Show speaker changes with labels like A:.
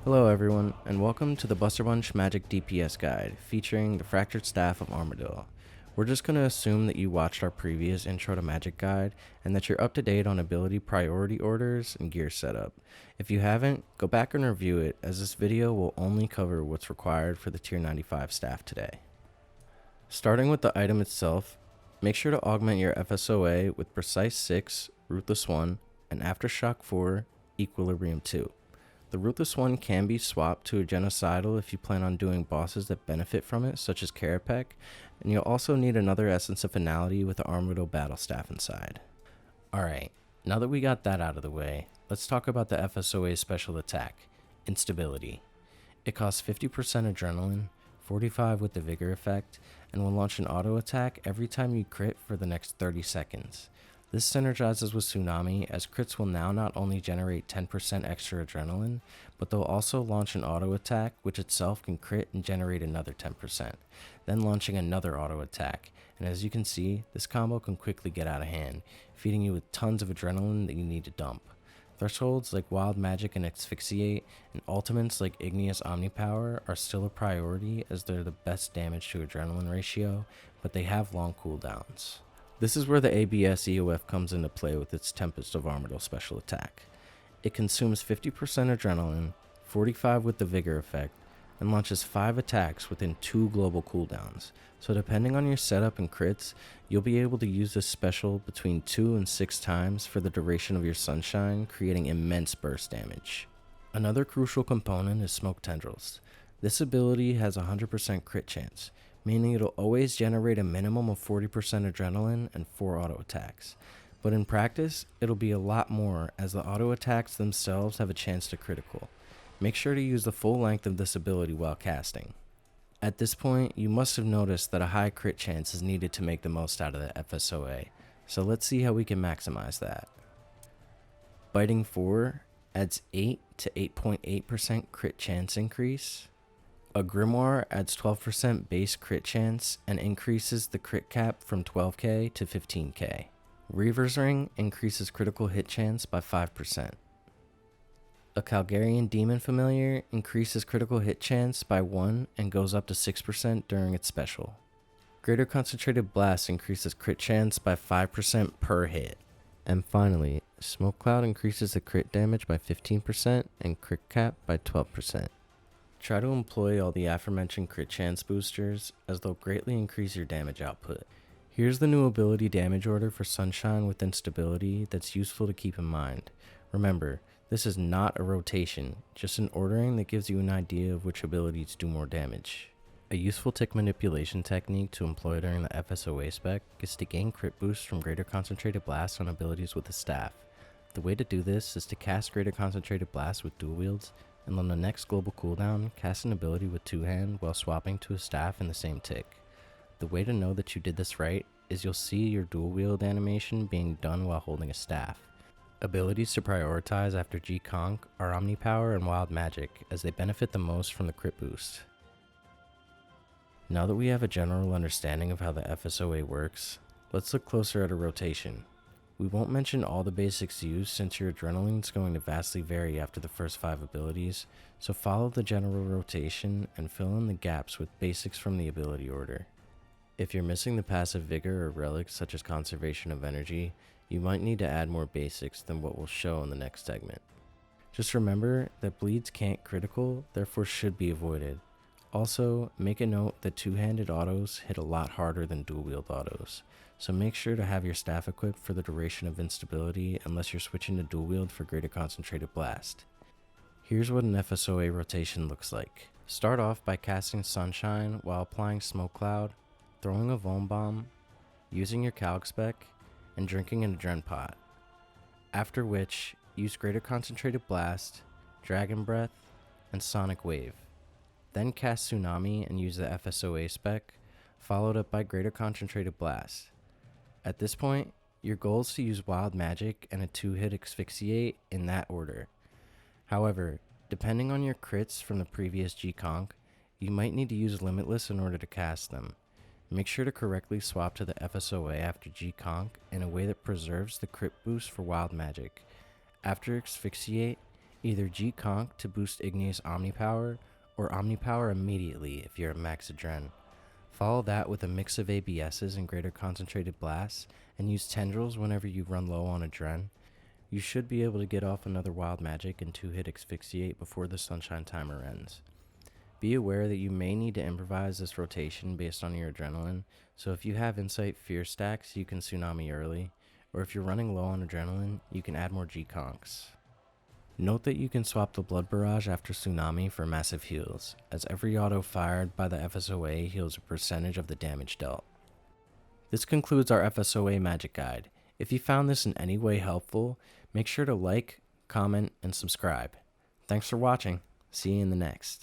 A: Hello everyone, and welcome to the Buster Bunch Magic DPS Guide, featuring the Fractured Staff of Armadyl. We're just going to assume that you watched our previous Intro to Magic guide, and that you're up to date on ability priority orders and gear setup. If you haven't, go back and review it, as this video will only cover what's required for the Tier 95 staff today. Starting with the item itself, make sure to augment your Fsoa with Precise 6, Ruthless 1, and Aftershock 4, Equilibrium 2. The Ruthless one can be swapped to a Genocidal if you plan on doing bosses that benefit from it, such as Karapek, and you'll also need another Essence of Finality with the Armadyl Battlestaff inside. Alright, now that we got that out of the way, let's talk about the Fsoa special attack, Instability. It costs 50% Adrenaline, 45 with the Vigor effect, and will launch an auto attack every time you crit for the next 30 seconds. This synergizes with Tsunami, as crits will now not only generate 10% extra adrenaline, but they'll also launch an auto attack, which itself can crit and generate another 10%, then launching another auto attack. And as you can see, this combo can quickly get out of hand, feeding you with tons of adrenaline that you need to dump. Thresholds like Wild Magic and Asphyxiate, and ultimates like Igneous Omnipower are still a priority, as they're the best damage to adrenaline ratio, but they have long cooldowns. This is where the ABS EOF comes into play with its Tempest of Armadyl special attack. It consumes 50% adrenaline, 45 with the Vigor effect, and launches 5 attacks within 2 global cooldowns, so depending on your setup and crits, you'll be able to use this special between 2 and 6 times for the duration of your Sunshine, creating immense burst damage. Another crucial component is Smoke Tendrils. This ability has a 100% crit chance, meaning it'll always generate a minimum of 40% adrenaline and 4 auto attacks. But in practice, it'll be a lot more, as the auto attacks themselves have a chance to critical. Make sure to use the full length of this ability while casting. At this point, you must have noticed that a high crit chance is needed to make the most out of the Fsoa, so let's see how we can maximize that. Biting 4 adds 8 to 8.8% crit chance increase. A Grimoire adds 12% base crit chance and increases the crit cap from 12k to 15k. Reaver's Ring increases critical hit chance by 5%. A Calgarian Demon Familiar increases critical hit chance by 1 and goes up to 6% during its special. Greater Concentrated Blast increases crit chance by 5% per hit. And finally, Smoke Cloud increases the crit damage by 15% and crit cap by 12%. Try to employ all the aforementioned crit chance boosters, as they'll greatly increase your damage output. Here's the new ability damage order for Sunshine with Instability that's useful to keep in mind. Remember, this is not a rotation, just an ordering that gives you an idea of which abilities do more damage. A useful tick manipulation technique to employ during the Fsoa spec is to gain crit boosts from Greater Concentrated Blast on abilities with the staff. The way to do this is to cast Greater Concentrated Blast with dual wields, and on the next global cooldown, cast an ability with two-hand while swapping to a staff in the same tick. The way to know that you did this right is you'll see your dual wield animation being done while holding a staff. Abilities to prioritize after Gconc are Omnipower and Wild Magic, as they benefit the most from the crit boost. Now that we have a general understanding of how the Fsoa works, let's look closer at a rotation. We won't mention all the basics used, since your adrenaline is going to vastly vary after the first 5 abilities, so follow the general rotation and fill in the gaps with basics from the ability order. If you're missing the passive Vigor or relics such as Conservation of Energy, you might need to add more basics than what we'll show in the next segment. Just remember that bleeds can't critical, therefore should be avoided. Also, make a note that two-handed autos hit a lot harder than dual-wield autos, so make sure to have your staff equipped for the duration of Instability unless you're switching to dual-wield for Greater Concentrated Blast. Here's what an Fsoa rotation looks like. Start off by casting Sunshine while applying Smoke Cloud, throwing a Vuln Bomb, using your Calc Spec, and drinking an Adren Pot. After which, use Greater Concentrated Blast, Dragon Breath, and Sonic Wave. Then cast Tsunami and use the Fsoa spec, followed up by Greater Concentrated Blast. At this point, your goal is to use Wild Magic and a 2-hit Asphyxiate in that order. However, depending on your crits from the previous Gconc, you might need to use Limitless in order to cast them. Make sure to correctly swap to the Fsoa after Gconc in a way that preserves the crit boost for Wild Magic. After Asphyxiate, Either Gconc to boost Igneous Omni Power, or Omni Power immediately if you're at max Adren. Follow that with a mix of ABSs and greater concentrated blasts, and use Tendrils whenever you run low on Adren. You should be able to get off another wild magic and 2-hit Asphyxiate before the Sunshine timer ends. Be aware that you may need to improvise this rotation based on your adrenaline, so if you have Insight Fear stacks, you can Tsunami early, or if you're running low on adrenaline, you can add more Gconcs. Note that you can swap the Blood Barrage after Tsunami for massive heals, as every auto fired by the Fsoa heals a percentage of the damage dealt. This concludes our Fsoa magic guide. If you found this in any way helpful, make sure to like, comment, and subscribe. Thanks for watching. See you in the next.